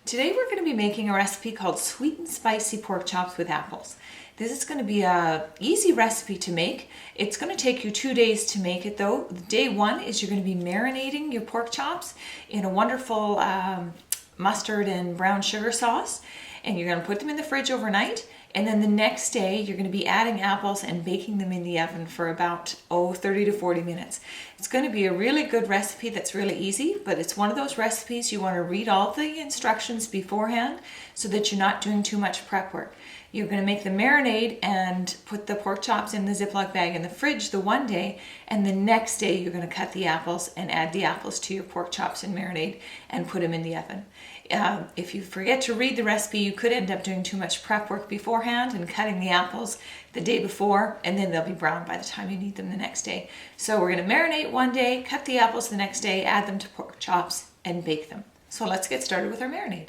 Today we're going to be making a recipe called sweet and spicy pork chops with apples. This is going to be an easy recipe to make. It's going to take you 2 days to make it though. Day one is you're going to be marinating your pork chops in a wonderful mustard and brown sugar sauce, and you're going to put them in the fridge overnight. And then the next day, you're going to be adding apples and baking them in the oven for about 30 to 40 minutes. It's going to be a really good recipe that's really easy, but it's one of those recipes you want to read all the instructions beforehand so that you're not doing too much prep work. You're going to make the marinade and put the pork chops in the Ziploc bag in the fridge the one day, and the next day you're going to cut the apples and add the apples to your pork chops and marinade and put them in the oven. If you forget to read the recipe, you could end up doing too much prep work beforehand and cutting the apples the day before, and then they'll be brown by the time you need them the next day. So we're going to marinate one day, cut the apples the next day, add them to pork chops, and bake them. So let's get started with our marinade.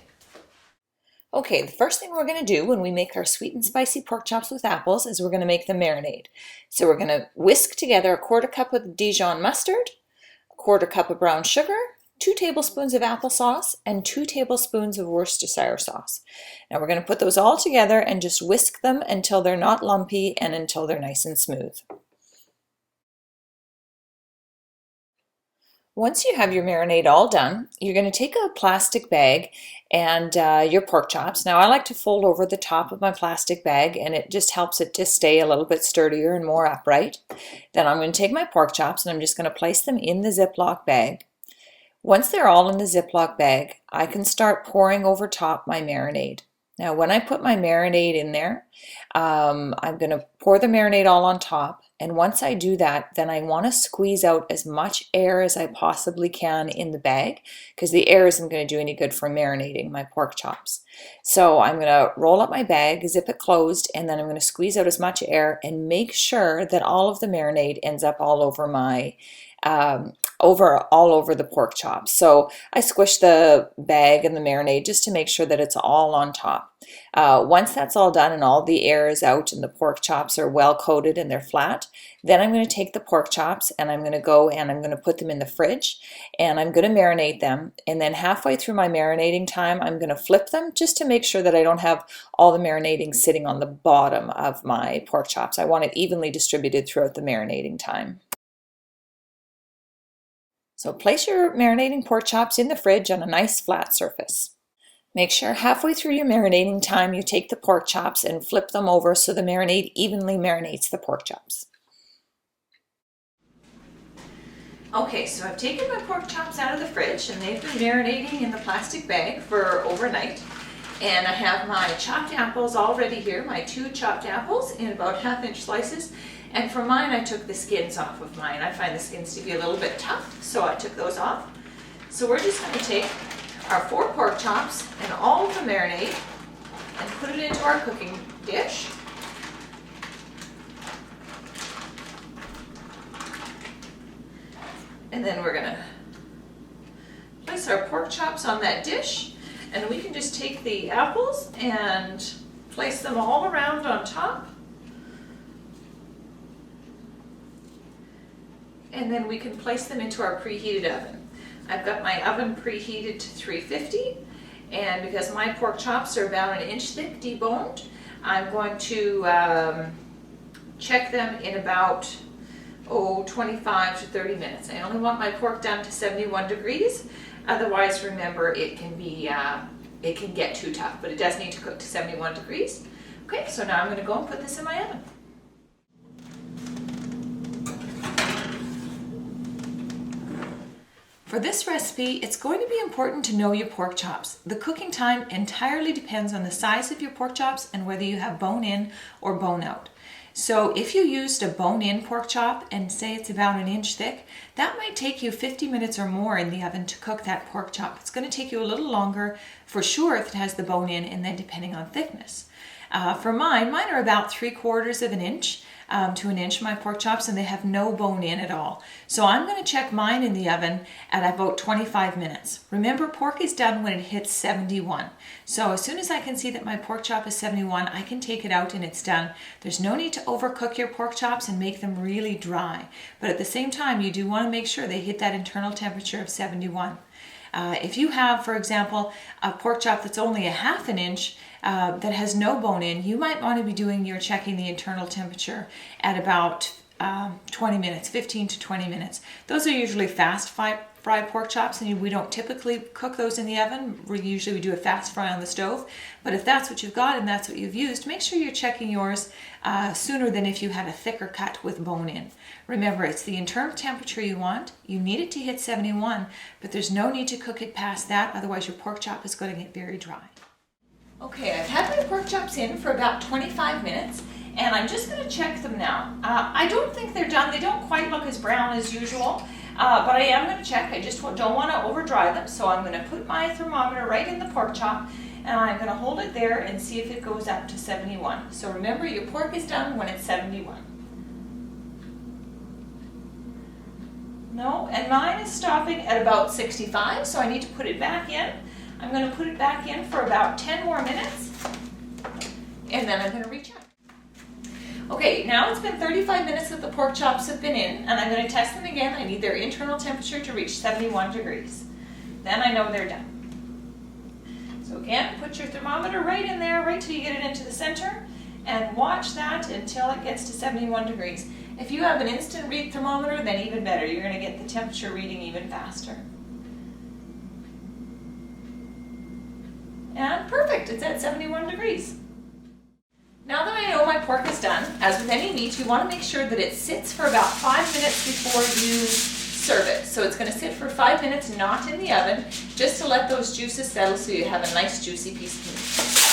Okay, the first thing we're going to do when we make our sweet and spicy pork chops with apples is we're going to make the marinade. So we're going to whisk together 1/4 cup of Dijon mustard, 1/4 cup of brown sugar, 2 tablespoons of applesauce, and 2 tablespoons of Worcestershire sauce. Now we're going to put those all together and just whisk them until they're not lumpy and until they're nice and smooth. Once you have your marinade all done, you're going to take a plastic bag and your pork chops. Now I like to fold over the top of my plastic bag, and it just helps it to stay a little bit sturdier and more upright. Then I'm going to take my pork chops and I'm just going to place them in the Ziploc bag. Once they're all in the Ziploc bag, I can start pouring over top my marinade. Now when I put my marinade in there, I'm going to pour the marinade all on top, and once I do that, then I want to squeeze out as much air as I possibly can in the bag, because the air isn't going to do any good for marinating my pork chops. So I'm going to roll up my bag, zip it closed, and then I'm going to squeeze out as much air and make sure that all of the marinade ends up all over my all over the pork chops. So I squish the bag and the marinade just to make sure that it's all on top. Once that's all done and all the air is out and the pork chops are well coated and they're flat, then I'm going to take the pork chops and I'm going to go and I'm going to put them in the fridge and I'm going to marinate them. And then halfway through my marinating time, I'm going to flip them just to make sure that I don't have all the marinating sitting on the bottom of my pork chops. I want it evenly distributed throughout the marinating time. So place your marinating pork chops in the fridge on a nice flat surface. Make sure halfway through your marinating time you take the pork chops and flip them over so the marinade evenly marinates the pork chops. Okay, so I've taken my pork chops out of the fridge and they've been marinating in the plastic bag for overnight. And I have my chopped apples already here, my 2 chopped apples in about 1/2 inch slices. And for mine, I took the skins off of mine. I find the skins to be a little bit tough, so I took those off. So we're just going to take our 4 pork chops and all of the marinade and put it into our cooking dish. And then we're going to place our pork chops on that dish, and we can just take the apples and place them all around on top. And then we can place them into our preheated oven. I've got my oven preheated to 350, and because my pork chops are about 1 inch thick deboned, I'm going to check them in about 25 to 30 minutes. I only want my pork done to 71 degrees. Otherwise, remember, it can get too tough, but it does need to cook to 71 degrees. Okay, so now I'm going to go and put this in my oven. For this recipe, it's going to be important to know your pork chops. The cooking time entirely depends on the size of your pork chops and whether you have bone in or bone out. So if you used a bone in pork chop and say it's about 1 inch thick, that might take you 50 minutes or more in the oven to cook that pork chop. It's going to take you a little longer for sure if it has the bone in, and then depending on thickness. For mine are about 3/4 of an inch to 1 inch, my pork chops, and they have no bone in at all. So I'm going to check mine in the oven at about 25 minutes. Remember, pork is done when it hits 71. So as soon as I can see that my pork chop is 71, I can take it out and it's done. There's no need to overcook your pork chops and make them really dry. But at the same time, you do want to make sure they hit that internal temperature of 71. If you have, for example, a pork chop that's only a half an inch that has no bone in, you might want to be doing your checking the internal temperature at about 20 minutes, 15 to 20 minutes. Those are usually fast fried pork chops, and we don't typically cook those in the oven. We do a fast fry on the stove. But if that's what you've got and that's what you've used, make sure you're checking yours sooner than if you had a thicker cut with bone in. Remember, it's the internal temperature you want. You need it to hit 71, but there's no need to cook it past that, otherwise your pork chop is going to get very dry. Okay, I've had my pork chops in for about 25 minutes, and I'm just going to check them now. I don't think they're done. They don't quite look as brown as usual, but I am going to check. I just don't want to over dry them, so I'm going to put my thermometer right in the pork chop, and I'm going to hold it there and see if it goes up to 71. So remember, your pork is done when it's 71. No, and mine is stopping at about 65, so I need to put it back in. I'm going to put it back in for about 10 more minutes, and then I'm going to recheck. Okay, now it's been 35 minutes that the pork chops have been in, and I'm going to test them again. I need their internal temperature to reach 71 degrees. Then I know they're done. So again, put your thermometer right in there, right till you get it into the center, and watch that until it gets to 71 degrees. If you have an instant read thermometer, then even better. You're going to get the temperature reading even faster. And perfect, it's at 71 degrees. Now that I know my pork is done, as with any meat, you want to make sure that it sits for about 5 minutes before you serve it. So it's going to sit for 5 minutes, not in the oven, just to let those juices settle so you have a nice juicy piece of meat.